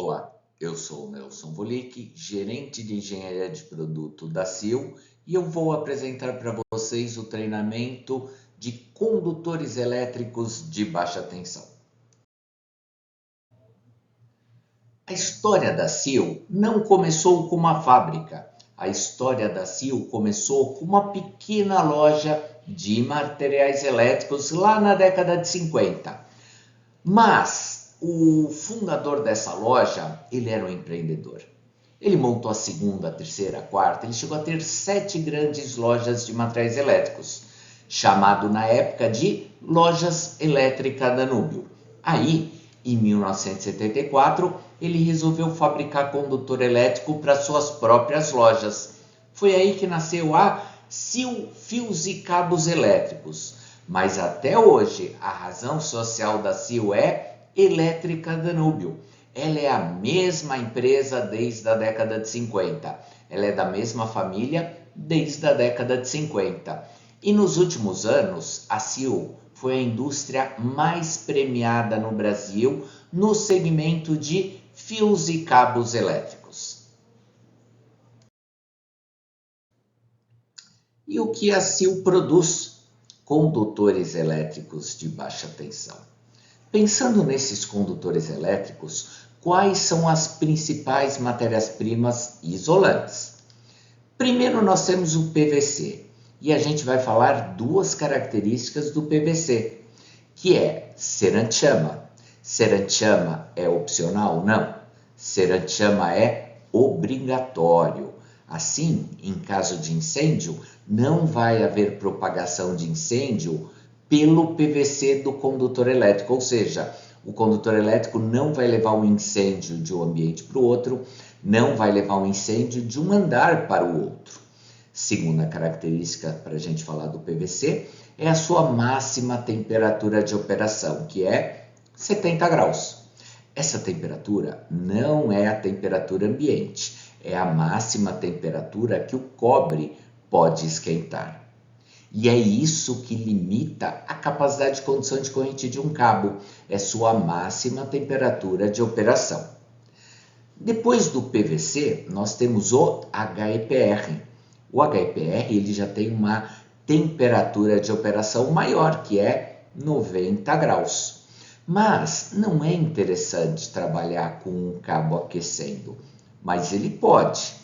Olá, eu sou o Nelson Volick, gerente de engenharia de produto da CIL, e eu vou apresentar para vocês o treinamento de condutores elétricos de baixa tensão. A história da CIL não começou com uma fábrica. A história da CIL começou com uma pequena loja de materiais elétricos lá na década de 50. Mas o fundador dessa loja, ele era um empreendedor. Ele montou a segunda, a terceira, a quarta, ele chegou a ter 7 grandes lojas de materiais elétricos, chamado na época de Lojas Elétrica Danúbio. Aí, em 1974, ele resolveu fabricar condutor elétrico para suas próprias lojas. Foi aí que nasceu a CIL Fios e Cabos Elétricos. Mas até hoje, a razão social da CIL é Elétrica Danúbio. Ela é a mesma empresa desde a década de 50. Ela é da mesma família desde a década de 50. E nos últimos anos, a CIL foi a indústria mais premiada no Brasil no segmento de fios e cabos elétricos. E o que a CIL produz? Condutores elétricos de baixa tensão. Pensando nesses condutores elétricos, quais são as principais matérias-primas isolantes? Primeiro nós temos o PVC, e a gente vai falar duas características do PVC, que é ser anti-chama. Ser anti-chama é opcional? Não. Ser anti-chama é obrigatório. Assim, em caso de incêndio, não vai haver propagação de incêndio pelo PVC do condutor elétrico, ou seja, o condutor elétrico não vai levar um incêndio de um ambiente para o outro, não vai levar um incêndio de um andar para o outro. Segunda característica para a gente falar do PVC é a sua máxima temperatura de operação, que é 70 graus. Essa temperatura não é a temperatura ambiente, é a máxima temperatura que o cobre pode esquentar. E é isso que limita a capacidade de condução de corrente de um cabo, é sua máxima temperatura de operação. Depois do PVC, nós temos o HEPR. O HEPR ele já tem uma temperatura de operação maior, que é 90 graus. Mas não é interessante trabalhar com um cabo aquecendo, mas ele pode.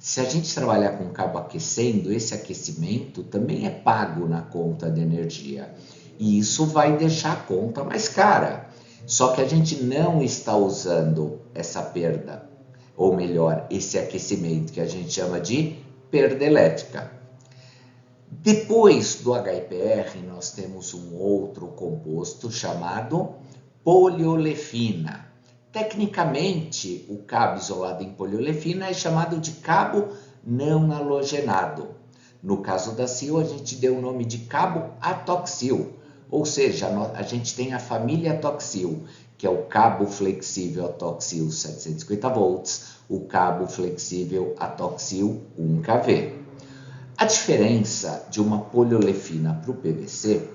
Se a gente trabalhar com cabo aquecendo, esse aquecimento também é pago na conta de energia. E isso vai deixar a conta mais cara. Só que a gente não está usando essa perda, ou melhor, esse aquecimento que a gente chama de perda elétrica. Depois do HEPR, nós temos um outro composto chamado poliolefina. Tecnicamente, o cabo isolado em poliolefina é chamado de cabo não halogenado. No caso da CIL, a gente deu o nome de cabo atoxil, ou seja, a gente tem a família atoxil, que é o cabo flexível atoxil 750 volts, o cabo flexível atoxil 1 kV. A diferença de uma poliolefina para o PVC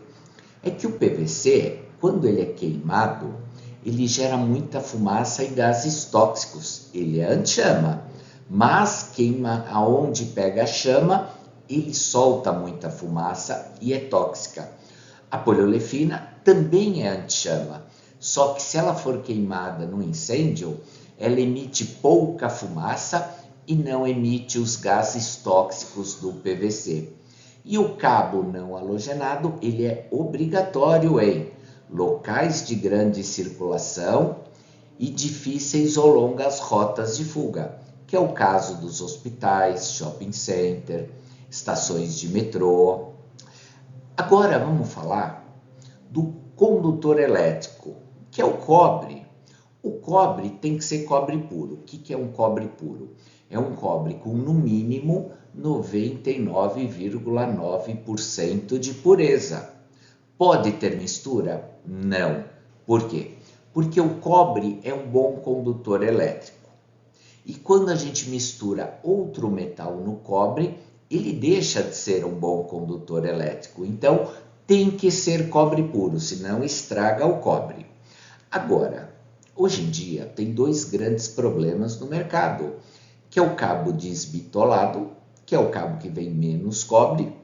é que o PVC, quando ele é queimado, ele gera muita fumaça e gases tóxicos. Ele é anti-chama, mas queima aonde pega a chama, ele solta muita fumaça e é tóxica. A poliolefina também é anti-chama, só que se ela for queimada no incêndio, ela emite pouca fumaça e não emite os gases tóxicos do PVC. E o cabo não halogenado, ele é obrigatório em locais de grande circulação e difíceis ou longas rotas de fuga, que é o caso dos hospitais, shopping center, estações de metrô. Agora vamos falar do condutor elétrico, que é o cobre. O cobre tem que ser cobre puro. O que é um cobre puro? É um cobre com no mínimo 99,9% de pureza. Pode ter mistura? Não. Por quê? Porque o cobre é um bom condutor elétrico. E quando a gente mistura outro metal no cobre, ele deixa de ser um bom condutor elétrico. Então, tem que ser cobre puro, senão estraga o cobre. Agora, o Hoje em dia tem dois grandes problemas no mercado, que é o cabo desbitolado, que é o cabo que vem menos cobre,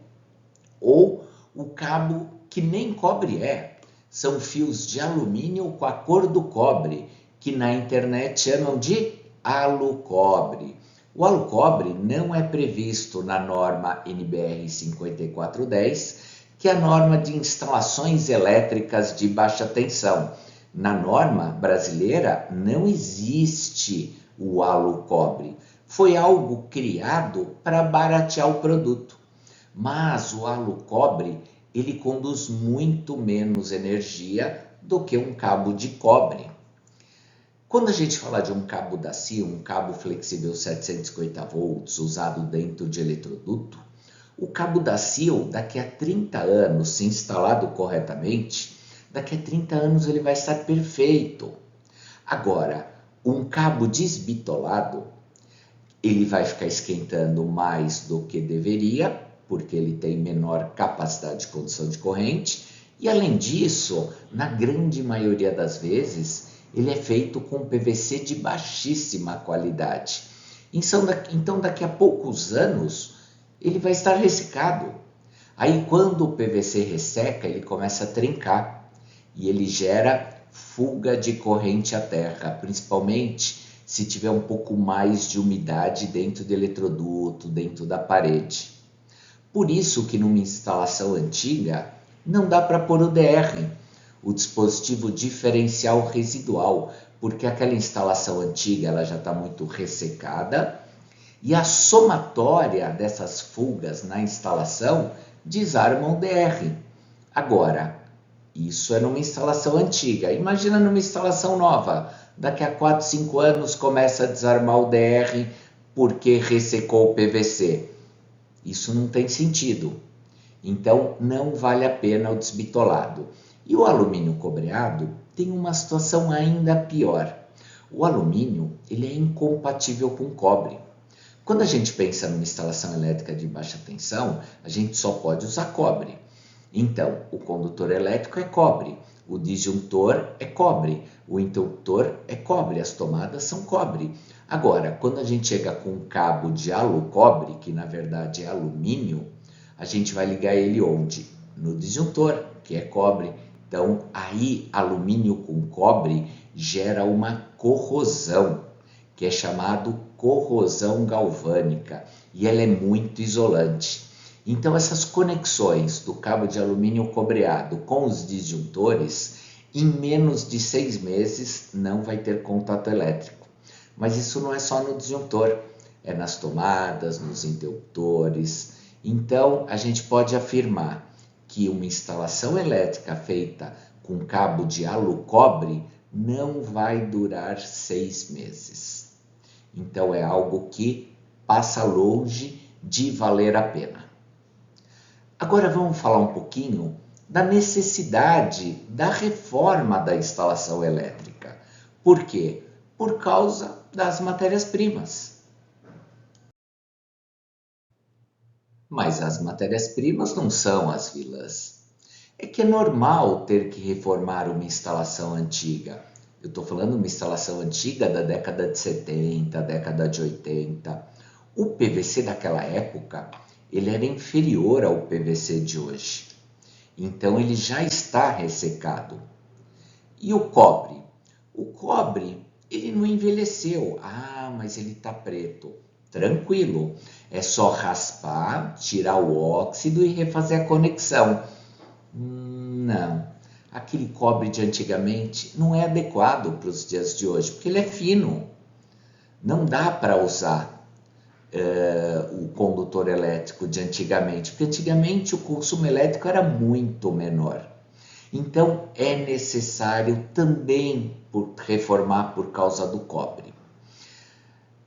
ou o cabo que nem cobre é. São fios de alumínio com a cor do cobre, que na internet chamam de alucobre. O alucobre não é previsto na norma NBR 5410, que é a norma de instalações elétricas de baixa tensão. Na norma brasileira não existe o alucobre. Foi algo criado para baratear o produto. Mas o alucobre, ele conduz muito menos energia do que um cabo de cobre. Quando a gente fala de um cabo da CIA, um cabo flexível 750 volts usado dentro de eletroduto, o cabo da CIA, daqui a 30 anos, se instalado corretamente, daqui a 30 anos ele vai estar perfeito. Agora, um cabo desbitolado, ele vai ficar esquentando mais do que deveria, porque ele tem menor capacidade de condução de corrente, e além disso, na grande maioria das vezes, ele é feito com PVC de baixíssima qualidade. Então, daqui a poucos anos, ele vai estar ressecado. Aí, quando o PVC resseca, ele começa a trincar e ele gera fuga de corrente à terra, principalmente se tiver um pouco mais de umidade dentro do eletroduto, dentro da parede. Por isso que numa instalação antiga não dá para pôr o DR, o dispositivo diferencial residual, porque aquela instalação antiga ela já está muito ressecada e a somatória dessas fugas na instalação desarma o DR. Agora, isso é numa instalação antiga. Imagina numa instalação nova. Daqui a 4, 5 anos começa a desarmar o DR porque ressecou o PVC. Isso não tem sentido. Então, não vale a pena o desbitolado. E o alumínio cobreado tem uma situação ainda pior. O alumínio ele é incompatível com cobre. Quando a gente pensa numa instalação elétrica de baixa tensão, a gente só pode usar cobre. Então, o condutor elétrico é cobre, o disjuntor é cobre, o interruptor é cobre, as tomadas são cobre. Agora, quando a gente chega com um cabo de alucobre, que na verdade é alumínio, a gente vai ligar ele onde? No disjuntor, que é cobre. Então, aí alumínio com cobre gera uma corrosão, que é chamado corrosão galvânica, e ela é muito isolante. Então, essas conexões do cabo de alumínio cobreado com os disjuntores, em menos de 6 meses não vai ter contato elétrico. Mas isso não é só no disjuntor, é nas tomadas, nos interruptores. Então, a gente pode afirmar que uma instalação elétrica feita com cabo de alucobre não vai durar 6 meses. Então, é algo que passa longe de valer a pena. Agora vamos falar um pouquinho da necessidade da reforma da instalação elétrica. Por quê? Por causa das matérias-primas. Mas as matérias-primas não são as vilãs. É que é normal ter que reformar uma instalação antiga. Eu estou falando de uma instalação antiga da década de 70, década de 80. O PVC daquela época, ele era inferior ao PVC de hoje. Então, ele já está ressecado. E o cobre? O cobre, ele não envelheceu. Ah, mas ele está preto. Tranquilo, é só raspar, tirar o óxido e refazer a conexão. Não, aquele cobre de antigamente não é adequado para os dias de hoje, porque ele é fino. Não dá para usar o condutor elétrico de antigamente, porque antigamente o consumo elétrico era muito menor. Então, é necessário também reformar por causa do cobre.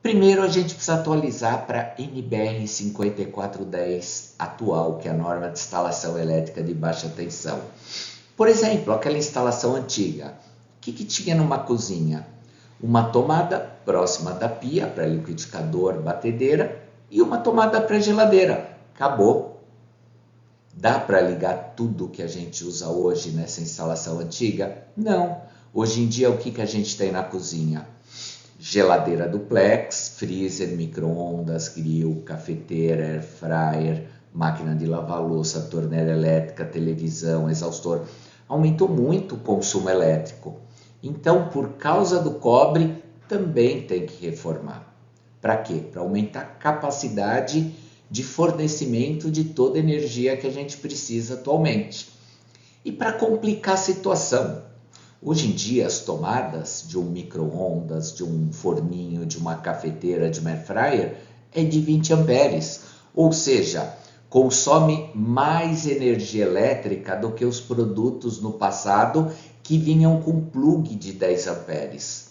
Primeiro, a gente precisa atualizar para NBR 5410 atual, que é a norma de instalação elétrica de baixa tensão. Por exemplo, aquela instalação antiga. O que tinha numa cozinha? Uma tomada próxima da pia para liquidificador, batedeira e uma tomada para geladeira. Acabou. Dá para ligar tudo que a gente usa hoje nessa instalação antiga? Não. Hoje em dia, o que a gente tem na cozinha? Geladeira duplex, freezer, micro-ondas, grill, cafeteira, air fryer, máquina de lavar louça, torneira elétrica, televisão, exaustor. Aumentou muito o consumo elétrico. Então, por causa do cobre, também tem que reformar. Para quê? Para aumentar a capacidade de fornecimento de toda a energia que a gente precisa atualmente. E para complicar a situação, hoje em dia as tomadas de um micro-ondas, de um forninho, de uma cafeteira, de uma air fryer é de 20 amperes, ou seja, consome mais energia elétrica do que os produtos no passado que vinham com plug de 10 amperes.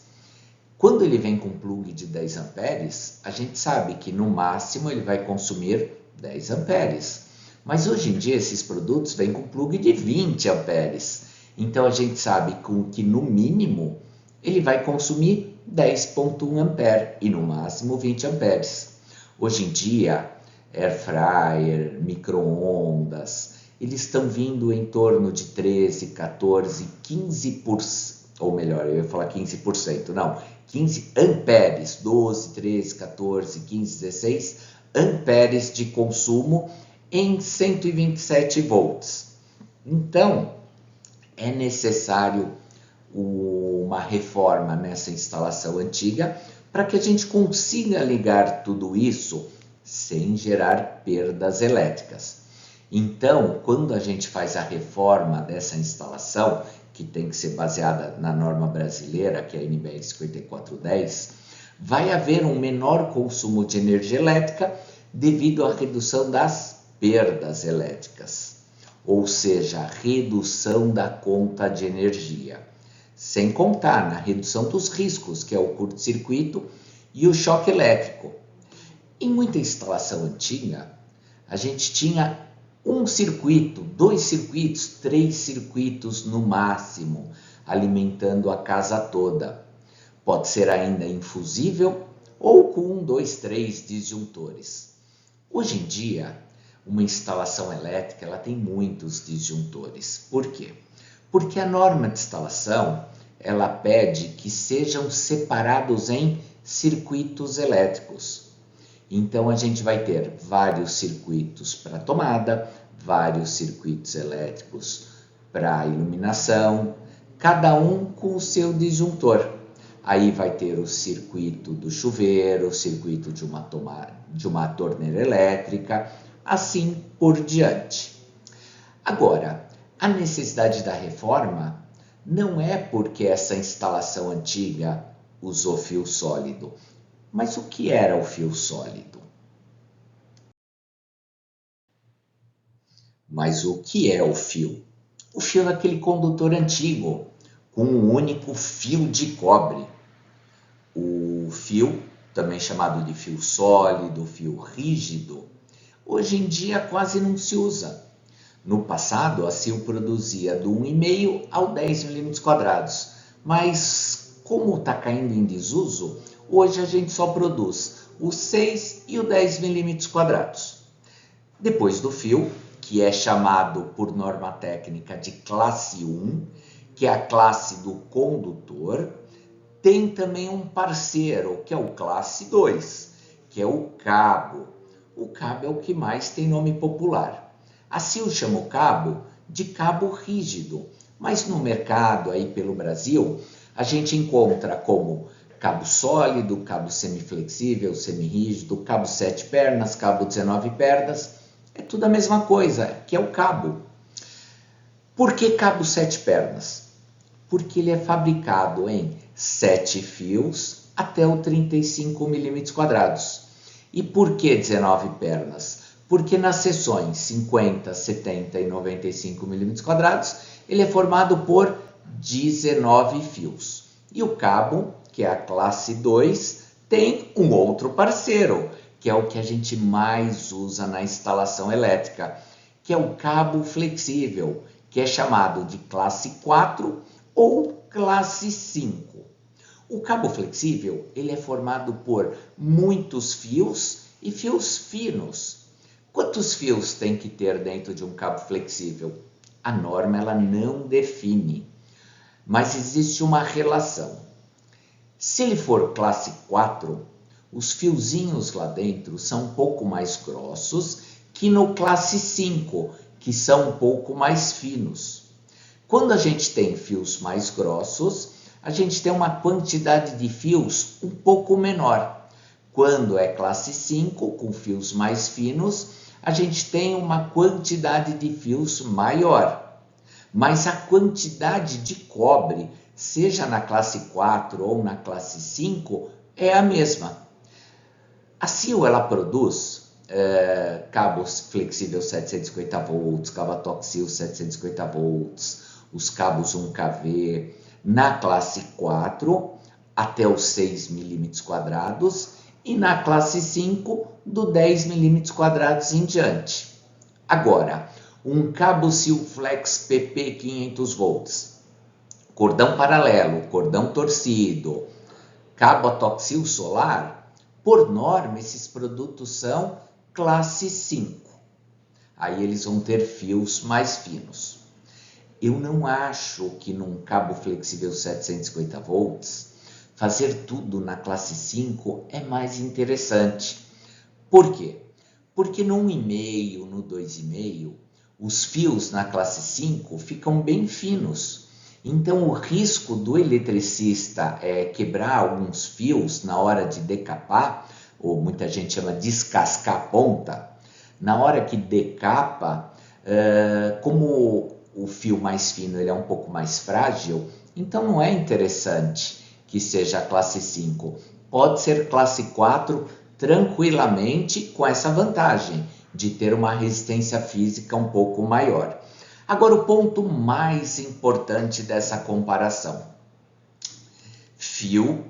Quando ele vem com plug de 10 amperes, a gente sabe que no máximo ele vai consumir 10 amperes. Mas hoje em dia esses produtos vêm com plug de 20 amperes. Então a gente sabe que no mínimo ele vai consumir 10,1 ampere e no máximo 20 amperes. Hoje em dia, air fryer, micro-ondas, eles estão vindo em torno de 13, 14, 15%, ou melhor, eu ia falar 15%, não, 15 amperes, 12, 13, 14, 15, 16 amperes de consumo em 127 volts. Então, é necessário uma reforma nessa instalação antiga para que a gente consiga ligar tudo isso sem gerar perdas elétricas. Então, quando a gente faz a reforma dessa instalação, que tem que ser baseada na norma brasileira, que é a NBR 5410, vai haver um menor consumo de energia elétrica devido à redução das perdas elétricas, ou seja, a redução da conta de energia, sem contar na redução dos riscos, que é o curto-circuito e o choque elétrico. Em muita instalação antiga, a gente tinha um circuito, 2 circuitos, 3 circuitos no máximo, alimentando a casa toda. Pode ser ainda infusível ou com 1, 2, 3 disjuntores. Hoje em dia, uma instalação elétrica ela tem muitos disjuntores. Por quê? Porque a norma de instalação ela pede que sejam separados em circuitos elétricos. Então a gente vai ter vários circuitos para tomada, vários circuitos elétricos para iluminação, cada um com o seu disjuntor. Aí vai ter o circuito do chuveiro, o circuito de uma torneira elétrica, assim por diante. Agora, a necessidade da reforma não é porque essa instalação antiga usou fio sólido. Mas o que era o fio sólido? Mas o que é o fio? O fio é aquele condutor antigo, com um único fio de cobre. O fio, também chamado de fio sólido, fio rígido, hoje em dia quase não se usa. No passado, a CIL produzia do 1,5 ao 10 milímetros quadrados, mas como está caindo em desuso, hoje a gente só produz o 6 e o 10 milímetros quadrados. Depois do fio, que é chamado por norma técnica de classe 1, que é a classe do condutor, tem também um parceiro, que é o classe 2, que é o cabo. O cabo é o que mais tem nome popular. A CIL chama o cabo de cabo rígido, mas no mercado aí pelo Brasil, a gente encontra como cabo sólido, cabo semiflexível, semirrígido, cabo 7 pernas, cabo 19 pernas, é tudo a mesma coisa, que é o cabo. Por que cabo 7 pernas? Porque ele é fabricado em 7 fios até o 35 milímetros quadrados. E por que 19 pernas? Porque nas seções 50, 70 e 95 milímetros quadrados, ele é formado por 19 fios. E o cabo, que é a classe 2, tem um outro parceiro, que é o que a gente mais usa na instalação elétrica, que é o cabo flexível, que é chamado de classe 4 ou classe 5. O cabo flexível ele é formado por muitos fios e fios finos. Quantos fios tem que ter dentro de um cabo flexível? A norma ela não define. mas existe uma relação. Se ele for classe 4, os fiozinhos lá dentro são um pouco mais grossos que no classe 5, que são um pouco mais finos. Quando a gente tem fios mais grossos, a gente tem uma quantidade de fios um pouco menor. Quando é classe 5, com fios mais finos, a gente tem uma quantidade de fios maior. Mas a quantidade de cobre, seja na classe 4 ou na classe 5, é a mesma. A CIL, ela produz cabos flexíveis 750 volts, cabo atoxil 750 volts, os cabos 1kV na classe 4 até os 6 milímetros quadrados e na classe 5 do 10 milímetros quadrados em diante. Agora, um cabo CIL Flex PP 500 volts, cordão paralelo, cordão torcido, cabo atoxil solar, por norma, esses produtos são classe 5. Aí eles vão ter fios mais finos. Eu não acho que num cabo flexível 750 volts, fazer tudo na classe 5 é mais interessante. Por quê? Porque no 1,5, no 2,5, os fios na classe 5 ficam bem finos. Então, o risco do eletricista quebrar alguns fios na hora de decapar, ou muita gente chama de descascar a ponta, na hora que decapa, como o fio mais fino ele é um pouco mais frágil, então não é interessante que seja a classe 5. Pode ser classe 4 tranquilamente com essa vantagem de ter uma resistência física um pouco maior. Agora, o ponto mais importante dessa comparação: fio,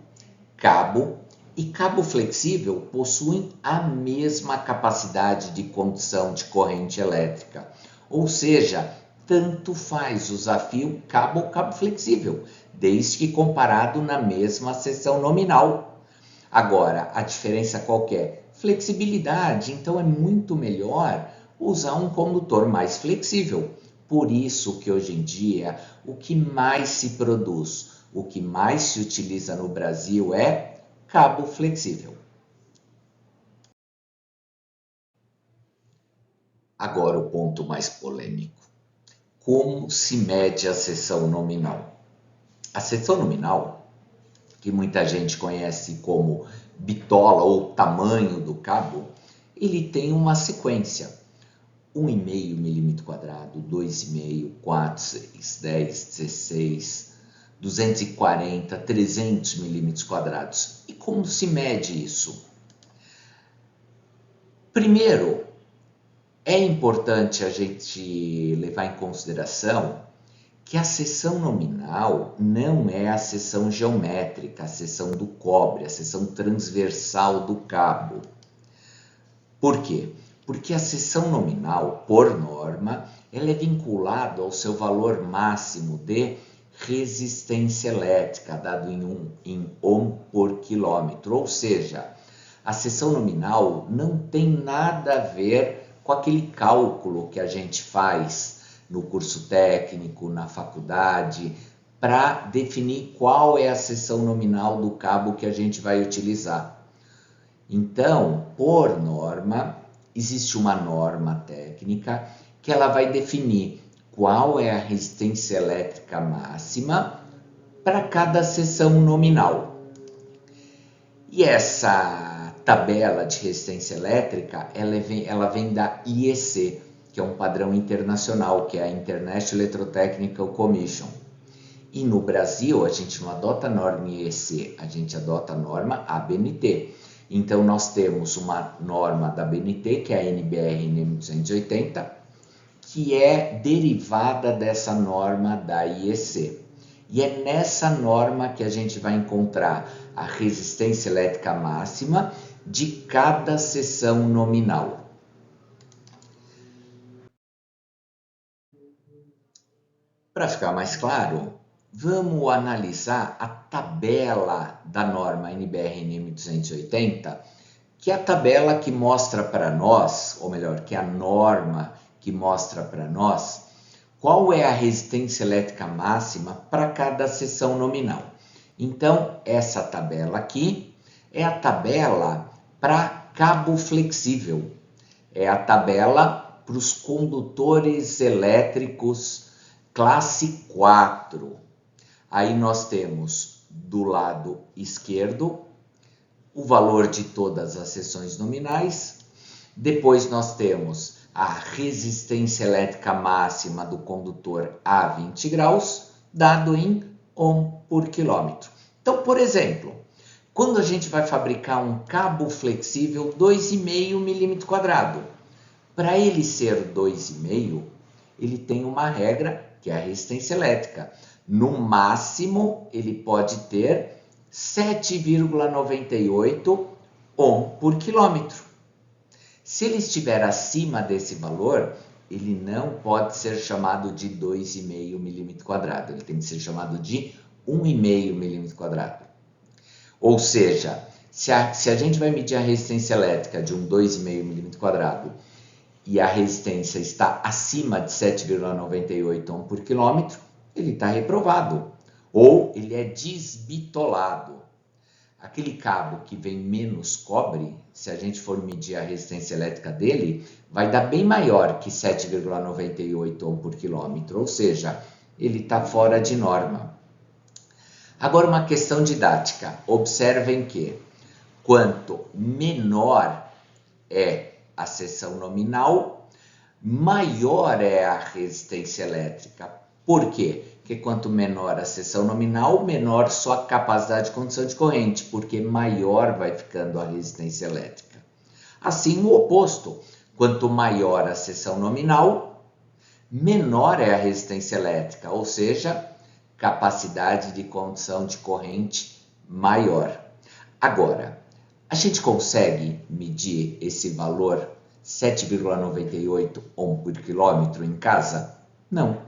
cabo e cabo flexível possuem a mesma capacidade de condução de corrente elétrica. Ou seja, tanto faz usar fio, cabo ou cabo flexível, desde que comparado na mesma seção nominal. Agora, a diferença qual que é? Flexibilidade. Então, é muito melhor usar um condutor mais flexível. Por isso que hoje em dia o que mais se produz, o que mais se utiliza no Brasil é cabo flexível. Agora o ponto mais polêmico. Como se mede a seção nominal? A seção nominal, que muita gente conhece como bitola ou tamanho do cabo, ele tem uma sequência. 1,5 milímetro quadrado, 2,5, 4, 6, 10, 16, 240, 300 milímetros quadrados. E como se mede isso? Primeiro, é importante a gente levar em consideração que a seção nominal não é a seção geométrica, a seção do cobre, a seção transversal do cabo. Por quê? Porque a seção nominal, por norma, ela é vinculada ao seu valor máximo de resistência elétrica, dado em ohm por quilômetro. Ou seja, a seção nominal não tem nada a ver com aquele cálculo que a gente faz no curso técnico, na faculdade, para definir qual é a seção nominal do cabo que a gente vai utilizar. Então, por norma, existe uma norma técnica que ela vai definir qual é a resistência elétrica máxima para cada seção nominal. E essa tabela de resistência elétrica, ela vem da IEC, que é um padrão internacional, que é a International Electrotechnical Commission. E no Brasil, a gente não adota a norma IEC, a gente adota a norma ABNT. Então, nós temos uma norma da ABNT, que é a NBR NEM 280, que é derivada dessa norma da IEC. E é nessa norma que a gente vai encontrar a resistência elétrica máxima de cada seção nominal. Para ficar mais claro, vamos analisar a tabela da norma NBR NEM 280, que é a tabela que mostra para nós, ou melhor, que é a norma que mostra para nós qual é a resistência elétrica máxima para cada seção nominal. Então, essa tabela aqui é a tabela para cabo flexível. É a tabela para os condutores elétricos classe 4. Aí nós temos do lado esquerdo o valor de todas as seções nominais. Depois nós temos a resistência elétrica máxima do condutor a 20 graus, dado em ohm por quilômetro. Então, por exemplo, quando a gente vai fabricar um cabo flexível 2,5 milímetro quadrado, para ele ser 2,5, ele tem uma regra que é a resistência elétrica. No máximo, ele pode ter 7,98 ohm por quilômetro. Se ele estiver acima desse valor, ele não pode ser chamado de 2,5 milímetro quadrado, ele tem que ser chamado de 1,5 milímetro quadrado. Ou seja, se a gente vai medir a resistência elétrica de um 2,5 milímetro quadrado e a resistência está acima de 7,98 ohm por quilômetro, ele está reprovado ou ele é desbitolado. Aquele cabo que vem menos cobre, se a gente for medir a resistência elétrica dele, vai dar bem maior que 7,98 ohm por quilômetro, ou seja, ele está fora de norma. Agora uma questão didática, observem que quanto menor é a seção nominal, maior é a resistência elétrica. Por quê? Porque quanto menor a seção nominal, menor sua capacidade de condução de corrente, porque maior vai ficando a resistência elétrica. Assim, o oposto, quanto maior a seção nominal, menor é a resistência elétrica, ou seja, capacidade de condução de corrente maior. Agora, a gente consegue medir esse valor 7,98 ohm por quilômetro em casa? Não.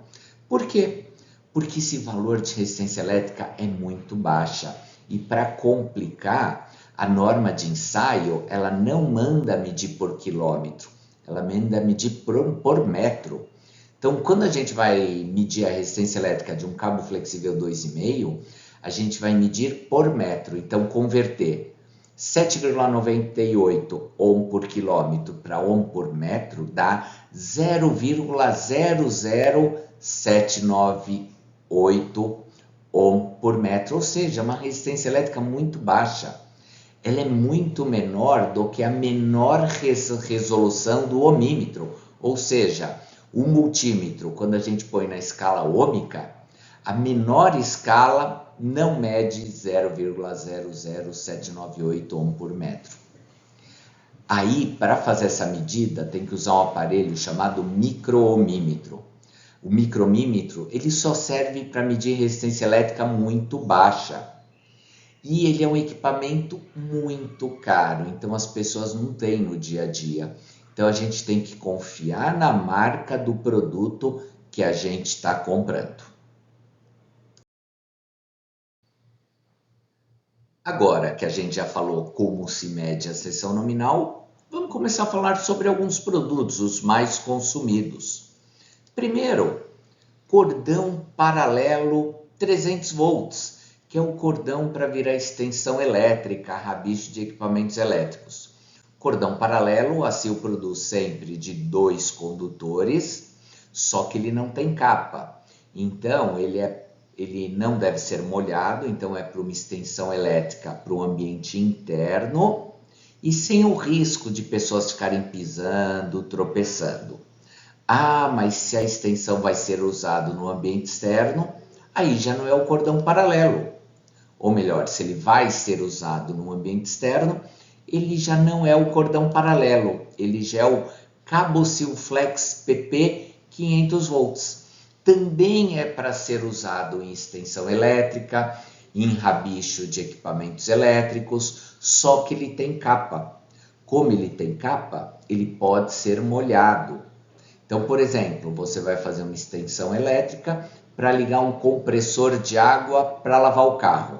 Por quê? Porque esse valor de resistência elétrica é muito baixa. E para complicar, a norma de ensaio, ela não manda medir por quilômetro, ela manda medir por metro. Então, quando a gente vai medir a resistência elétrica de um cabo flexível 2,5, a gente vai medir por metro. Então, converter 7,98 ohm por quilômetro para ohm por metro dá 0,00798 ohm por metro, ou seja, uma resistência elétrica muito baixa. Ela é muito menor do que a menor resolução do ohmímetro, ou seja, o multímetro, quando a gente põe na escala ôhmica, a menor escala não mede 0,00798 ohm por metro. Aí, para fazer essa medida, tem que usar um aparelho chamado micro-ohmímetro. O micro-ohmímetro, ele só serve para medir resistência elétrica muito baixa. E ele é um equipamento muito caro, então as pessoas não têm no dia a dia. Então a gente tem que confiar na marca do produto que a gente está comprando. Agora que a gente já falou como se mede a seção nominal, vamos começar a falar sobre alguns produtos, os mais consumidos. Primeiro, cordão paralelo 300 volts, que é um cordão para virar extensão elétrica, rabicho de equipamentos elétricos. Cordão paralelo, a Sil produz sempre de 2 condutores, só que ele não tem capa. Então, ele não deve ser molhado, então é para uma extensão elétrica para o ambiente interno e sem o risco de pessoas ficarem pisando, tropeçando. Ah, mas se a extensão vai ser usada no ambiente externo, aí já não é o cordão paralelo. Ou melhor, se ele vai ser usado no ambiente externo, ele já não é o cordão paralelo, ele já é o cabo Silflex PP 500 volts. Também é para ser usado em extensão elétrica, em rabicho de equipamentos elétricos, só que ele tem capa. Como ele tem capa, ele pode ser molhado. Então, por exemplo, você vai fazer uma extensão elétrica para ligar um compressor de água para lavar o carro.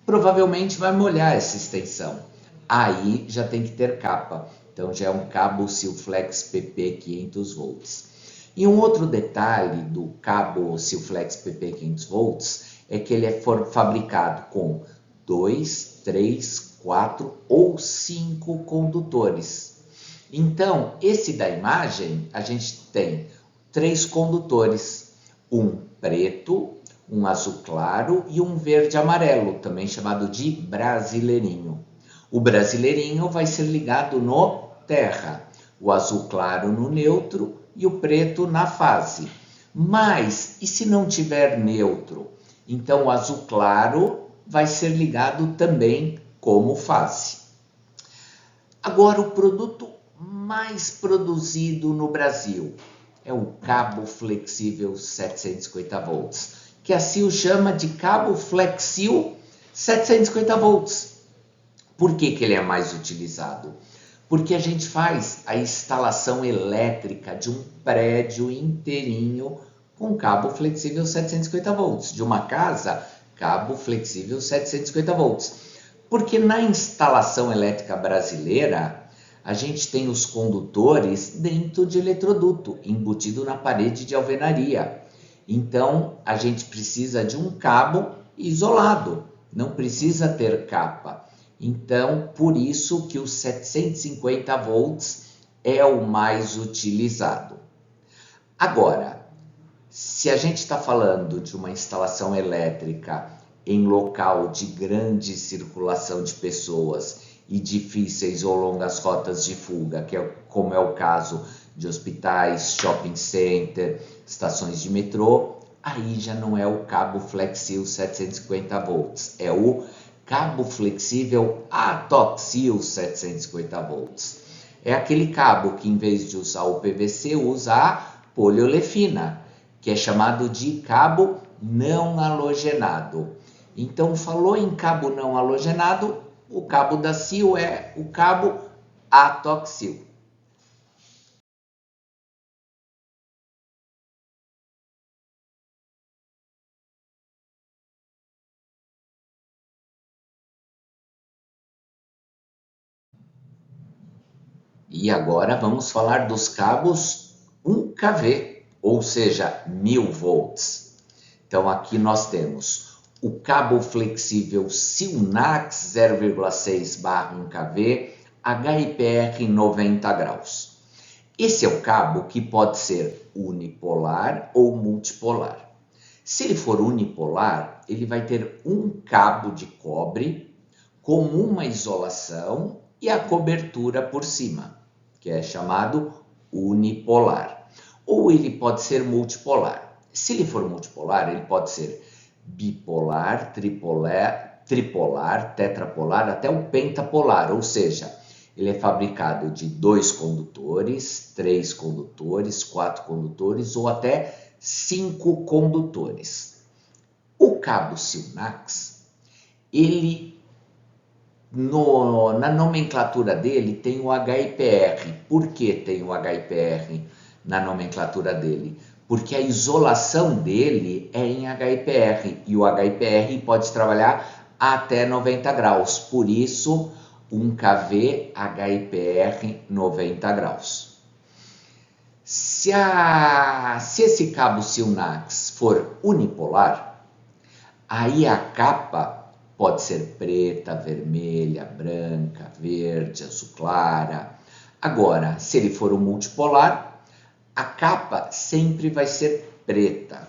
Provavelmente vai molhar essa extensão. Aí já tem que ter capa. Então já é um cabo Silflex PP 500 volts. E um outro detalhe do cabo Silflex PP 500 volts é que ele é fabricado com 2, 3, 4 ou 5 condutores. Então, esse da imagem, a gente tem 3 condutores, um preto, um azul claro e um verde amarelo, também chamado de brasileirinho. O brasileirinho vai ser ligado no terra, o azul claro no neutro e o preto na fase. Mas, e se não tiver neutro? Então, o azul claro vai ser ligado também como fase. Agora, o produto mais produzido no Brasil é o cabo flexível 750 volts, que a CIL chama de cabo Flexil 750 volts. Por que ele é mais utilizado? Porque a gente faz a instalação elétrica de um prédio inteirinho com cabo flexível 750 volts. De uma casa, cabo flexível 750 volts. Porque na instalação elétrica brasileira, a gente tem os condutores dentro de eletroduto, embutido na parede de alvenaria. Então, a gente precisa de um cabo isolado, não precisa ter capa. Então, por isso que o 750 volts é o mais utilizado. Agora, se a gente está falando de uma instalação elétrica em local de grande circulação de pessoas e difíceis ou longas rotas de fuga, como é o caso de hospitais, shopping center, estações de metrô, aí já não é o cabo Flexil 750 volts, é o cabo flexível Atoxil 750 volts. É aquele cabo que, em vez de usar o PVC, usa a poliolefina, que é chamado de cabo não halogenado. Então, falou em cabo não halogenado, o cabo da CIL é o cabo Atoxil. E agora vamos falar dos cabos 1kV, ou seja, 1000 volts. Então aqui nós temos o cabo flexível Silnax 0,6/1kV HIPR 90 graus. Esse é o cabo que pode ser unipolar ou multipolar. Se ele for unipolar, ele vai ter um cabo de cobre com uma isolação e a cobertura por cima, que é chamado unipolar. Ou ele pode ser multipolar. Se ele for multipolar, ele pode ser bipolar, tripolar, tetrapolar, até o pentapolar, ou seja, ele é fabricado de 2 condutores, 3 condutores, 4 condutores ou até 5 condutores. O cabo Silnax, ele na nomenclatura dele tem o HIPR. Por que tem o HIPR na nomenclatura dele? Porque a isolação dele é em HIPR e o HIPR pode trabalhar até 90 graus. Por isso, 1kV HIPR 90 graus. Se esse cabo Silnax for unipolar, aí a capa pode ser preta, vermelha, branca, verde, azul clara. Agora, se ele for um multipolar, a capa sempre vai ser preta.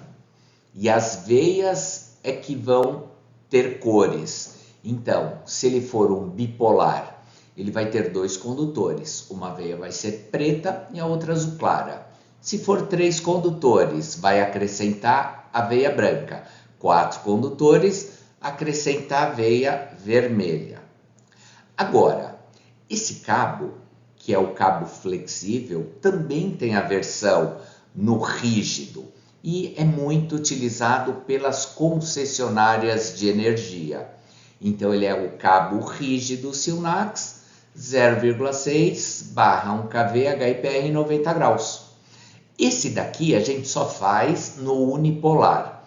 E as veias é que vão ter cores. Então, se ele for um bipolar, ele vai ter 2 condutores. Uma veia vai ser preta e a outra azul clara. Se for 3 condutores, vai acrescentar a veia branca. 4 condutores, acrescentar a veia vermelha. Agora, esse cabo, que é o cabo flexível, também tem a versão no rígido e é muito utilizado pelas concessionárias de energia. Então, ele é o cabo rígido Silnax 0,6/1kV HIPR 90 graus. Esse daqui a gente só faz no unipolar.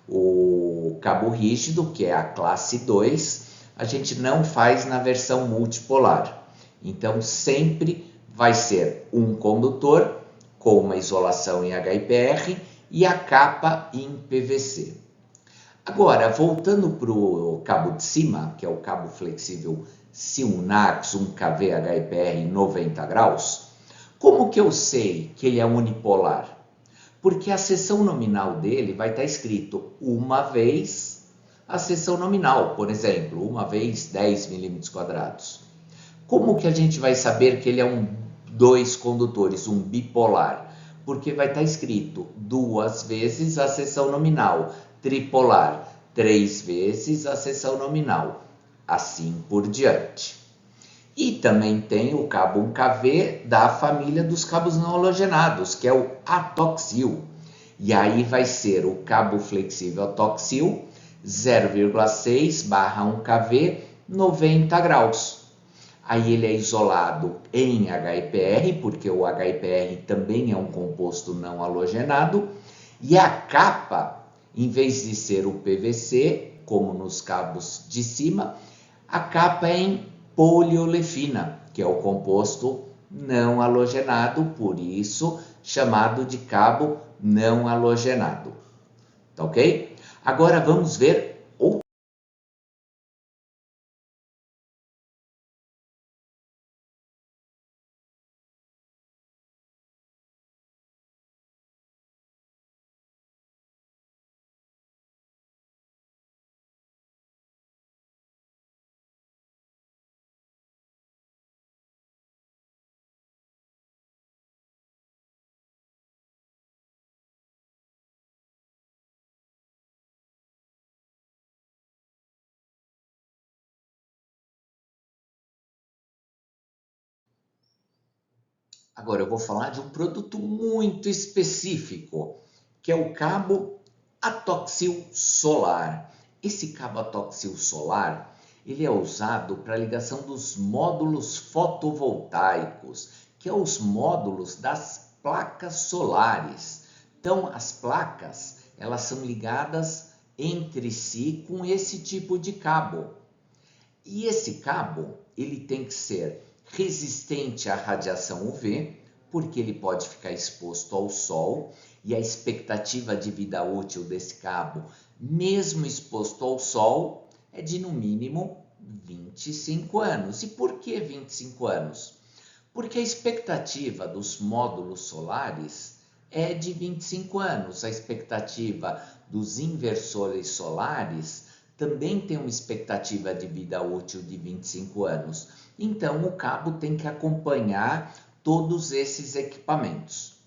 O cabo rígido, que é a classe 2, a gente não faz na versão multipolar. Então, sempre vai ser um condutor com uma isolação em HIPR e a capa em PVC. Agora, voltando para o cabo de cima, que é o cabo flexível Silnax 1KV HIPR em 90 graus, como que eu sei que ele é unipolar? Porque a seção nominal dele vai estar escrito uma vez a seção nominal, por exemplo, uma vez 10 milímetros quadrados. Como que a gente vai saber que ele é dois condutores, um bipolar? Porque vai estar escrito duas vezes a seção nominal, tripolar, 3 vezes a seção nominal, assim por diante. E também tem o cabo 1KV da família dos cabos não halogenados, que é o atoxil. E aí vai ser o cabo flexível atoxil 0,6/1KV 90 graus. Aí ele é isolado em HIPR, porque o HIPR também é um composto não halogenado. E a capa, em vez de ser o PVC, como nos cabos de cima, a capa é em poliolefina, que é o composto não halogenado, por isso chamado de cabo não halogenado. Tá ok? Agora vamos ver outro. Agora eu vou falar de um produto muito específico, que é o cabo atoxil solar. Esse cabo atoxil solar, ele é usado para a ligação dos módulos fotovoltaicos, que é os módulos das placas solares. Então, as placas, elas são ligadas entre si com esse tipo de cabo. E esse cabo, ele tem que ser resistente à radiação UV, porque ele pode ficar exposto ao sol, e a expectativa de vida útil desse cabo, mesmo exposto ao sol, é de no mínimo 25 anos. E por que 25 anos? Porque a expectativa dos módulos solares é de 25 anos. A expectativa dos inversores solares também tem uma expectativa de vida útil de 25 anos. Então, o cabo tem que acompanhar todos esses equipamentos.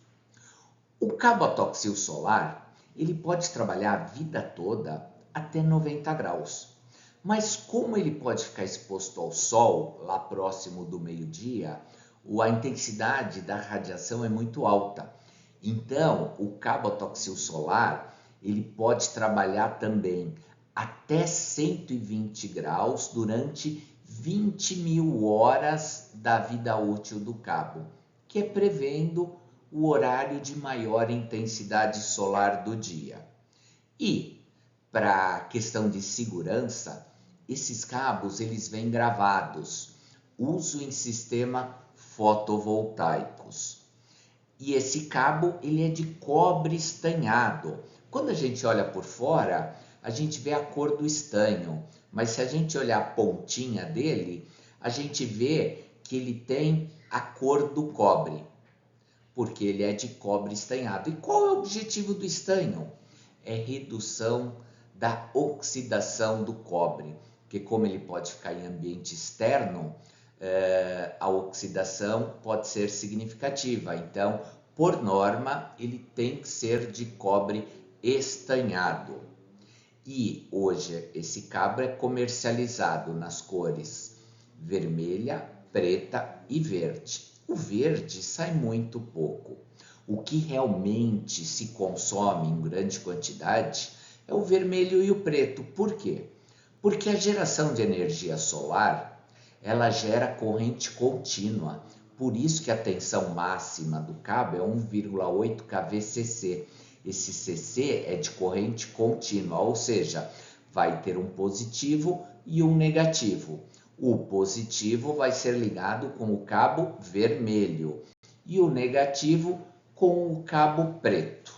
O cabo atoxil solar, ele pode trabalhar a vida toda até 90 graus. Mas como ele pode ficar exposto ao sol, lá próximo do meio-dia, a intensidade da radiação é muito alta. Então, o cabo atoxil solar, ele pode trabalhar também até 120 graus durante 20.000 horas da vida útil do cabo, que é prevendo o horário de maior intensidade solar do dia. E, para a questão de segurança, esses cabos eles vêm gravados, uso em sistema fotovoltaicos. E esse cabo ele é de cobre estanhado. Quando a gente olha por fora, a gente vê a cor do estanho, mas se a gente olhar a pontinha dele, a gente vê que ele tem a cor do cobre, porque ele é de cobre estanhado. E qual é o objetivo do estanho? É redução da oxidação do cobre, porque como ele pode ficar em ambiente externo, a oxidação pode ser significativa. Então, por norma, ele tem que ser de cobre estanhado. E hoje esse cabo é comercializado nas cores vermelha, preta e verde. O verde sai muito pouco. O que realmente se consome em grande quantidade é o vermelho e o preto. Por quê? Porque a geração de energia solar, ela gera corrente contínua. Por isso que a tensão máxima do cabo é 1,8 kVcc. Esse CC é de corrente contínua, ou seja, vai ter um positivo e um negativo. O positivo vai ser ligado com o cabo vermelho e o negativo com o cabo preto.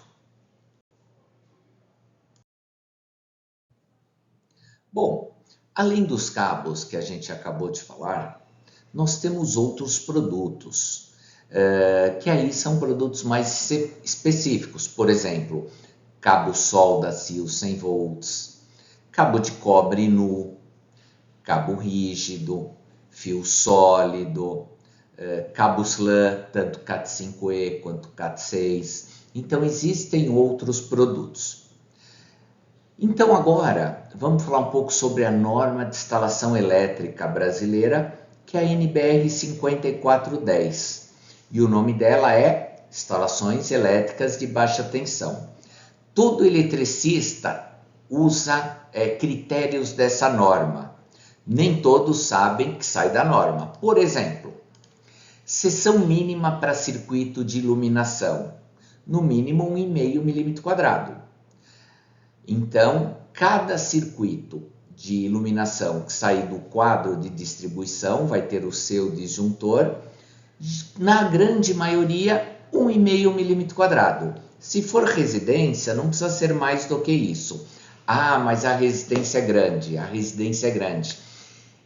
Bom, além dos cabos que a gente acabou de falar, nós temos outros produtos, que aí são produtos mais específicos. Por exemplo, cabo solda fio 100 volts, cabo de cobre nu, cabo rígido, fio sólido, cabos LAN, tanto Cat5e quanto Cat6. Então, existem outros produtos. Então, agora, vamos falar um pouco sobre a norma de instalação elétrica brasileira, que é a NBR 5410. E o nome dela é Instalações Elétricas de Baixa Tensão. Todo eletricista usa critérios dessa norma. Nem todos sabem que sai da norma. Por exemplo, seção mínima para circuito de iluminação, no mínimo 1,5 mm². Então, cada circuito de iluminação que sair do quadro de distribuição vai ter o seu disjuntor, na grande maioria 1,5 mm². Se for residência, não precisa ser mais do que isso. Ah, mas a residência é grande, a residência é grande.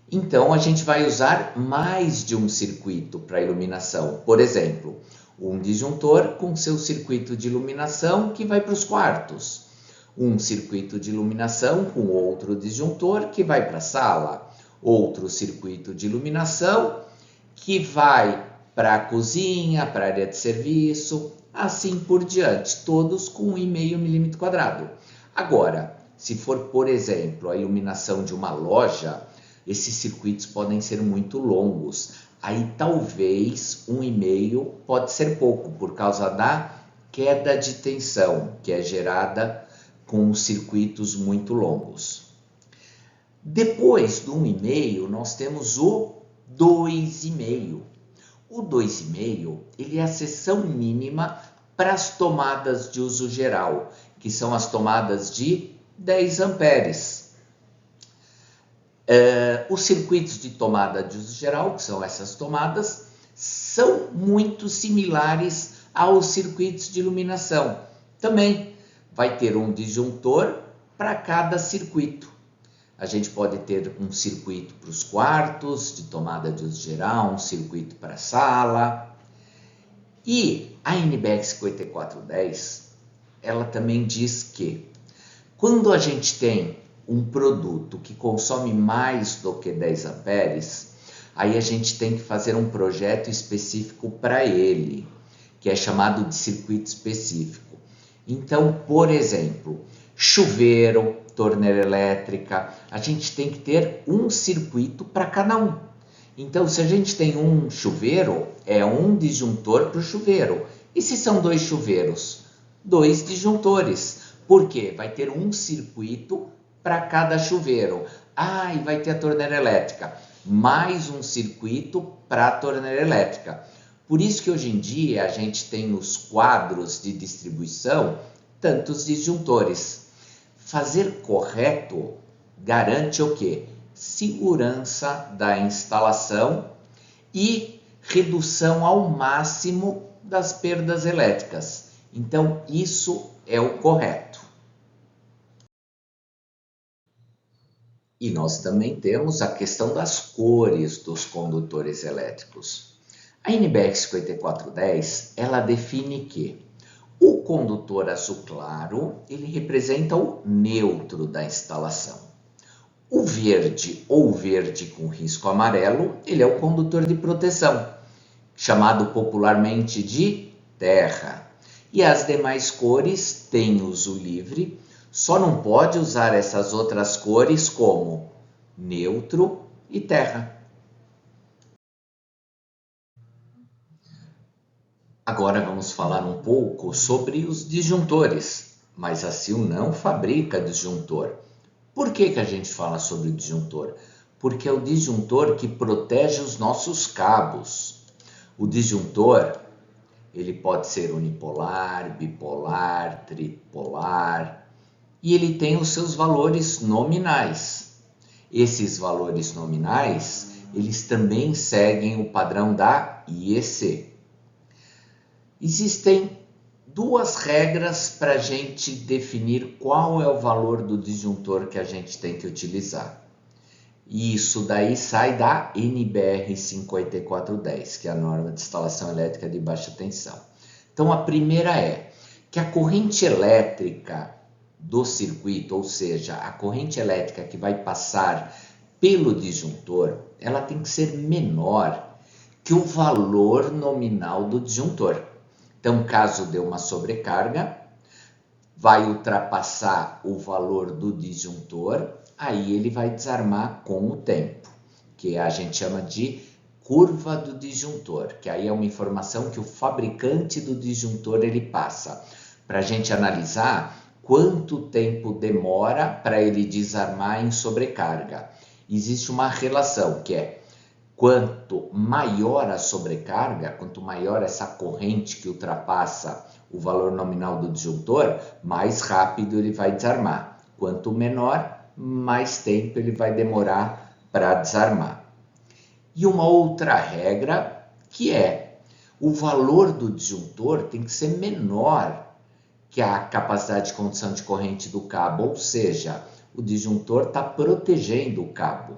Então, a gente vai usar mais de um circuito para iluminação. Por exemplo, um disjuntor com seu circuito de iluminação que vai para os quartos. Um circuito de iluminação com outro disjuntor que vai para a sala. Outro circuito de iluminação que vai para a cozinha, para a área de serviço, assim por diante, todos com 1,5 mm². Agora, se for, por exemplo, a iluminação de uma loja, esses circuitos podem ser muito longos. Aí talvez 1,5 pode ser pouco, por causa da queda de tensão, que é gerada com circuitos muito longos. Depois do 1,5, nós temos o 2,5. O 2,5 ele é a seção mínima para as tomadas de uso geral, que são as tomadas de 10 amperes. Os circuitos de tomada de uso geral, que são essas tomadas, são muito similares aos circuitos de iluminação. Também vai ter um disjuntor para cada circuito. A gente pode ter um circuito para os quartos, de tomada de uso geral, um circuito para a sala. E a NBR 5410, ela também diz que quando a gente tem um produto que consome mais do que 10 amperes, aí a gente tem que fazer um projeto específico para ele, que é chamado de circuito específico. Então, por exemplo, chuveiro, torneira elétrica, a gente tem que ter um circuito para cada um. Então, se a gente tem um chuveiro, é um disjuntor para o chuveiro. E se são 2 chuveiros? 2 disjuntores. Por quê? Vai ter um circuito para cada chuveiro. Ah, e vai ter a torneira elétrica. Mais um circuito para a torneira elétrica. Por isso que hoje em dia a gente tem nos quadros de distribuição tantos disjuntores. Fazer correto garante o quê? Segurança da instalação e redução ao máximo das perdas elétricas. Então, isso é o correto. E nós também temos a questão das cores dos condutores elétricos. A NBR 5410, ela define que o condutor azul claro, ele representa o neutro da instalação. O verde ou verde com risco amarelo, ele é o condutor de proteção, chamado popularmente de terra. E as demais cores têm uso livre, só não pode usar essas outras cores como neutro e terra. Agora vamos falar um pouco sobre os disjuntores, mas a CIL não fabrica disjuntor. Por que a gente fala sobre o disjuntor? Porque é o disjuntor que protege os nossos cabos. O disjuntor, ele pode ser unipolar, bipolar, tripolar, e ele tem os seus valores nominais. Esses valores nominais, eles também seguem o padrão da IEC. Existem duas regras para a gente definir qual é o valor do disjuntor que a gente tem que utilizar. E isso daí sai da NBR 5410, que é a norma de instalação elétrica de baixa tensão. Então a primeira é que a corrente elétrica do circuito, ou seja, a corrente elétrica que vai passar pelo disjuntor, ela tem que ser menor que o valor nominal do disjuntor. Então, caso dê uma sobrecarga, vai ultrapassar o valor do disjuntor, aí ele vai desarmar com o tempo, que a gente chama de curva do disjuntor, que aí é uma informação que o fabricante do disjuntor ele passa, para a gente analisar quanto tempo demora para ele desarmar em sobrecarga. Existe uma relação que é quanto maior a sobrecarga, quanto maior essa corrente que ultrapassa o valor nominal do disjuntor, mais rápido ele vai desarmar. Quanto menor, mais tempo ele vai demorar para desarmar. E uma outra regra que é o valor do disjuntor tem que ser menor que a capacidade de condução de corrente do cabo, ou seja, o disjuntor está protegendo o cabo.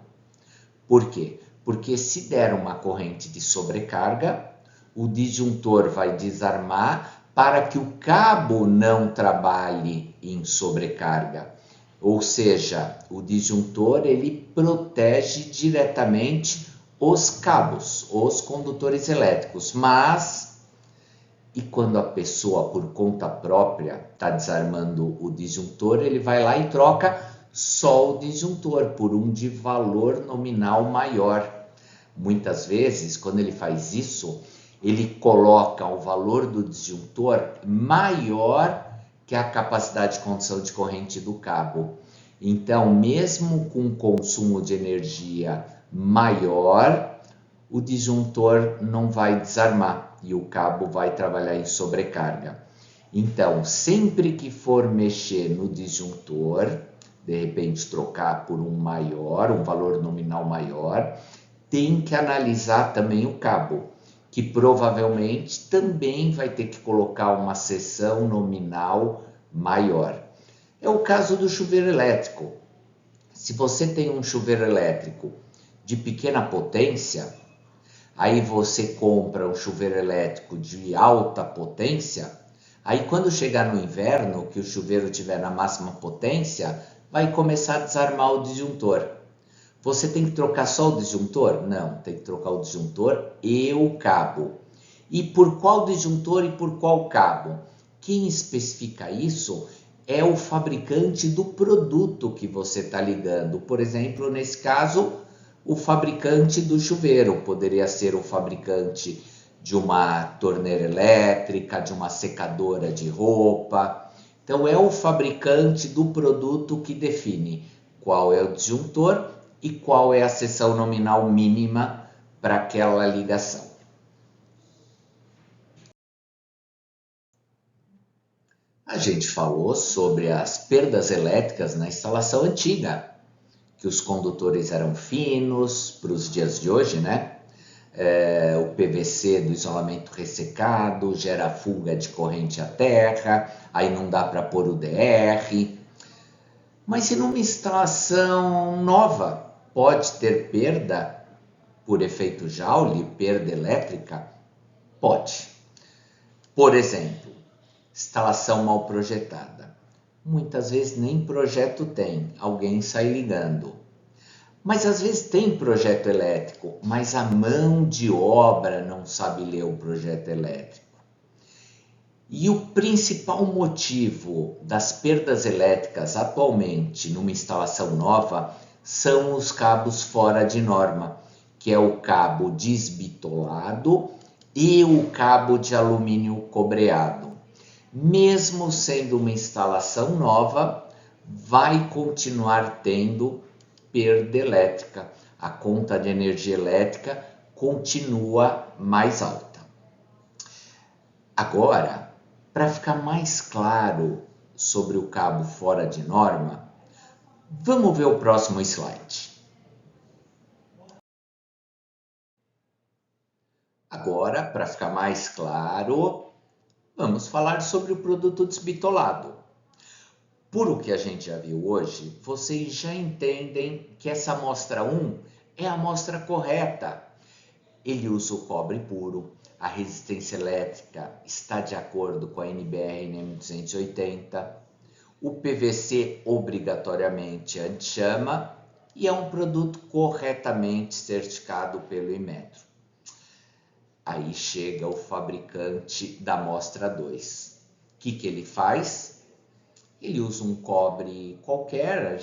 Por quê? Porque se der uma corrente de sobrecarga, o disjuntor vai desarmar para que o cabo não trabalhe em sobrecarga. Ou seja, o disjuntor ele protege diretamente os cabos, os condutores elétricos. Mas, e quando a pessoa por conta própria está desarmando o disjuntor, ele vai lá e troca só o disjuntor por um de valor nominal maior. Muitas vezes, quando ele faz isso, ele coloca o valor do disjuntor maior que a capacidade de condução de corrente do cabo. Então, mesmo com consumo de energia maior, o disjuntor não vai desarmar e o cabo vai trabalhar em sobrecarga. Então, sempre que for mexer no disjuntor, de repente trocar por um maior, um valor nominal maior, tem que analisar também o cabo, que provavelmente também vai ter que colocar uma seção nominal maior. É o caso do chuveiro elétrico. Se você tem um chuveiro elétrico de pequena potência, aí você compra um chuveiro elétrico de alta potência, aí quando chegar no inverno, que o chuveiro estiver na máxima potência, vai começar a desarmar o disjuntor. Você tem que trocar só o disjuntor? Não, tem que trocar o disjuntor e o cabo. E por qual disjuntor e por qual cabo? Quem especifica isso é o fabricante do produto que você está ligando. Por exemplo, nesse caso, o fabricante do chuveiro. Poderia ser o fabricante de uma torneira elétrica, de uma secadora de roupa. Então, é o fabricante do produto que define qual é o disjuntor e qual é a seção nominal mínima para aquela ligação. A gente falou sobre as perdas elétricas na instalação antiga, que os condutores eram finos para os dias de hoje, né? O PVC do isolamento ressecado gera fuga de corrente à terra, aí não dá para pôr o DR. Mas e numa instalação nova? Pode ter perda por efeito Joule, perda elétrica? Pode. Por exemplo, instalação mal projetada. Muitas vezes nem projeto tem, alguém sai ligando. Mas às vezes tem projeto elétrico, mas a mão de obra não sabe ler o projeto elétrico. E o principal motivo das perdas elétricas atualmente numa instalação nova são os cabos fora de norma, que é o cabo desbitolado e o cabo de alumínio cobreado. Mesmo sendo uma instalação nova, vai continuar tendo perda elétrica. A conta de energia elétrica continua mais alta. Agora, para ficar mais claro sobre o cabo fora de norma, vamos ver o próximo slide. Agora, para ficar mais claro, Vamos falar sobre o produto desbitolado. Por o que a gente já viu hoje, vocês já entendem que essa amostra 1 é a amostra correta. Ele usa o cobre puro, a resistência elétrica está de acordo com a NBR NM280, o PVC obrigatoriamente anti-chama e é um produto corretamente certificado pelo Inmetro. Aí chega o fabricante da amostra 2. O que ele faz? Ele usa um cobre qualquer,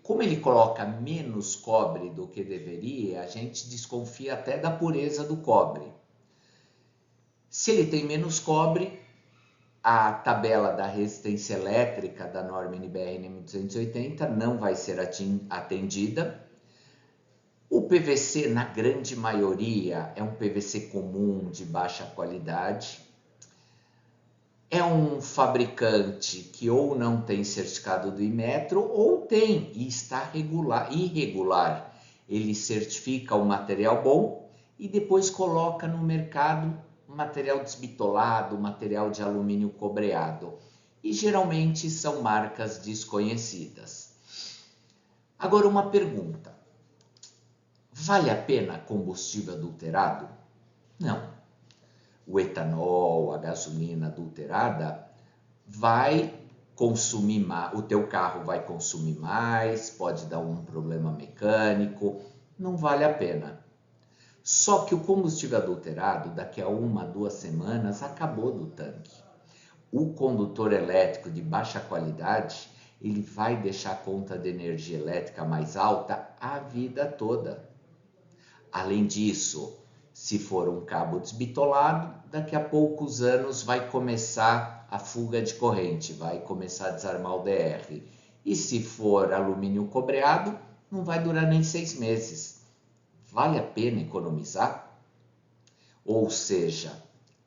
como ele coloca menos cobre do que deveria, a gente desconfia até da pureza do cobre. Se ele tem menos cobre, a tabela da resistência elétrica da norma NBR NM280 não vai ser atendida. O PVC, na grande maioria, é um PVC comum de baixa qualidade. É um fabricante que ou não tem certificado do Inmetro ou tem e está irregular. Ele certifica o material bom e depois coloca no mercado material desbitolado, material de alumínio cobreado. E geralmente são marcas desconhecidas. Agora uma pergunta. Vale a pena combustível adulterado? Não. O etanol, a gasolina adulterada vai consumir mais, o teu carro vai consumir mais, pode dar um problema mecânico, não vale a pena. Só que o combustível adulterado, daqui a 1 a 2 semanas, acabou do tanque. O condutor elétrico de baixa qualidade, ele vai deixar a conta de energia elétrica mais alta a vida toda. Além disso, se for um cabo desbitolado, daqui a poucos anos vai começar a fuga de corrente, vai começar a desarmar o DR. E se for alumínio cobreado, não vai durar nem 6 meses. Vale a pena economizar? Ou seja,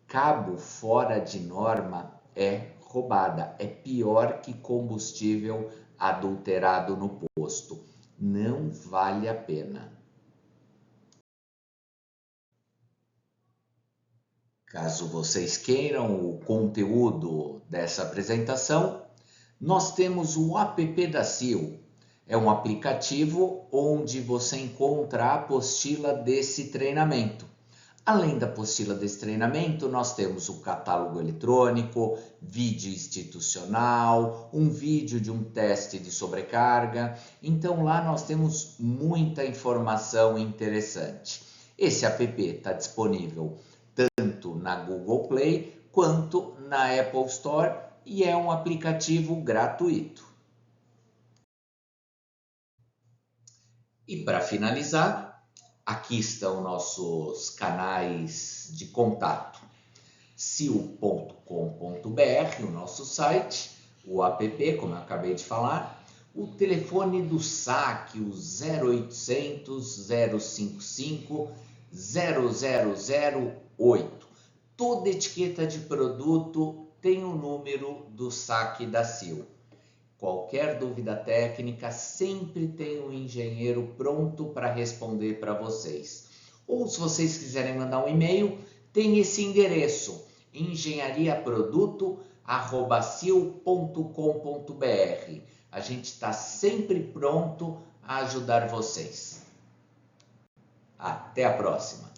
cabo fora de norma é roubada, é pior que combustível adulterado no posto. Não vale a pena. Caso vocês queiram o conteúdo dessa apresentação, nós temos o app da Sil. É um aplicativo onde você encontra a apostila desse treinamento. Além da apostila desse treinamento, nós temos o catálogo eletrônico, vídeo institucional, um vídeo de um teste de sobrecarga. Então lá nós temos muita informação interessante. Esse app está disponível tanto na Google Play quanto na Apple Store e é um aplicativo gratuito. E para finalizar, aqui estão nossos canais de contato. sil.com.br, o nosso site, o app, como eu acabei de falar, o telefone do saque, o 0800 055 0008. Toda etiqueta de produto tem o número do saque da Sil. Qualquer dúvida técnica, sempre tem um engenheiro pronto para responder para vocês. Ou se vocês quiserem mandar um e-mail, tem esse endereço, engenhariaproduto@sil.com.br. A gente está sempre pronto a ajudar vocês. Até a próxima!